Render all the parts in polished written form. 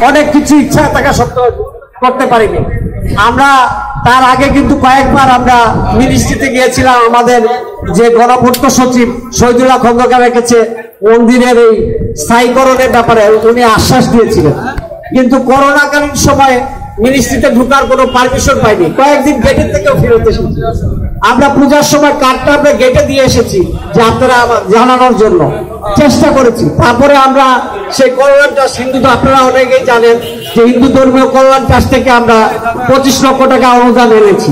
অনেক কিছু ইচ্ছা থাকা সত্ত্বেও করতে পারিনি। আমরা তার আগে কিন্তু কয়েকবার আমরা মিনিস্ট্রিতে গিয়েছিলাম। আমাদের যে গণপূর্ত সচিব শহীদুল্লাহ খন্দকারের কাছে মন্দিরের এই স্থায়ীকরণের ব্যাপারে উনি আশ্বাস দিয়েছিলেন, কিন্তু করোনাকালীন সময়ে মিনিস্ট্রিতে ঢোকার কোনো পারমিশন পাইনি। কয়েকদিন গেটের থেকেও ফেরত এসেছি। আমরা পূজার সময় কার্ডটা আমরা গেটে দিয়ে এসেছি যে আপনারা জানানোর জন্য চেষ্টা করেছি। তারপরে আমরা সেই কল্যাণ ট্রাস্ট, হিন্দু আপনারা অনেকেই জানেন যে হিন্দু ধর্মীয় কল্যাণ ট্রাস্ট থেকে আমরা 25 লক্ষ টাকা অনুদান এনেছি।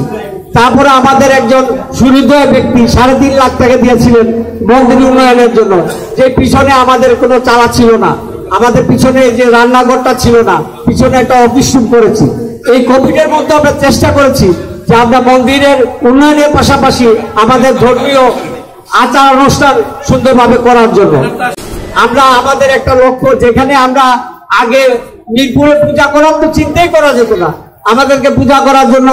তারপরে আমাদের একজন সুহৃদয় ব্যক্তি 3.5 লাখ টাকা দিয়েছিলেন মন্দির উন্নয়নের জন্য, যে পিছনে আমাদের কোনো চালা ছিল না, আমাদের পিছনে যে রান্নাঘরটা ছিল না, পিছনে একটা অফিস রুম করেছি। এই কোভিডের মধ্যে আমরা চেষ্টা করেছি যে আমরা মন্দিরের উন্নয়নের পাশাপাশি আমাদের ধর্মীয় আচার অনুষ্ঠান সুন্দরভাবে করার জন্য আমরা আমাদের একটা লক্ষ্য, যেখানে আমরা আগে মিরপুরে পূজা করার তো চিন্তাই করা যেত না, আমাদেরকে পূজা করার জন্য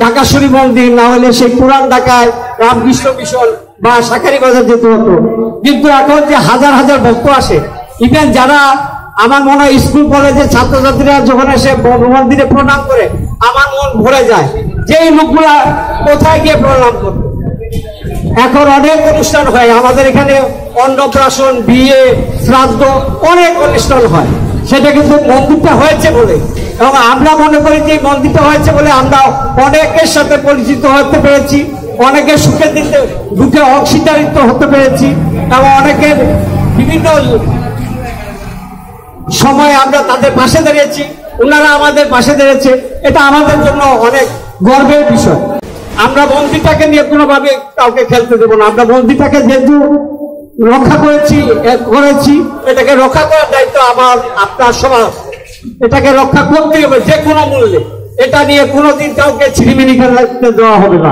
ঢাকাশ্বরী মন্দির না হলে সেই পুরান ঢাকায় রামকৃষ্ণ মিশন বা শাঁখারী বাজার যেতে হতো। কিন্তু এখন যে হাজার হাজার ভক্ত আসে, ইভেন যারা আমার মনে হয় স্কুল কলেজের ছাত্রছাত্রীরা যখন এসে মন্দিরে প্রণাম করে আমার মন ভরে যায় যে এই লোকগুলা কোথায় গিয়ে প্রণাম করবে। এখন অনেক অনুষ্ঠান হয় আমাদের এখানে, অন্নপ্রাশন, বিয়ে, শ্রাদ্ধ, অনেক অনুষ্ঠান হয়। সেটা কিন্তু মন্দিরটা হয়েছে বলে, এবং আমরা মনে করি যে মন্দিরটা হয়েছে বলে আমরা অনেকের সাথে পরিচিত হতে পেরেছি, অনেকের সুখের দিতে দুঃখে অংশীদারিত্ব হতে পেরেছি, এবং অনেকের বিভিন্ন সময় আমরা তাদের পাশে দাঁড়িয়েছি, ওনারা আমাদের পাশে দাঁড়িয়েছে। এটা আমাদের জন্য অনেক গর্বের বিষয়। আমরা মন্দিরটাকে নিয়ে কোনোভাবে কাউকে খেলতে দেবো না। আমরা মন্দিরটাকে যেহেতু রক্ষা করেছি, এটাকে রক্ষা করার দায়িত্ব আমার, আপনার সবার। এটাকে রক্ষা করতেই হবে যে কোনো মূল্যে। এটা নিয়ে কোনোদিন কাউকে ছিনিমিনি খেলতে দেওয়া হবে না।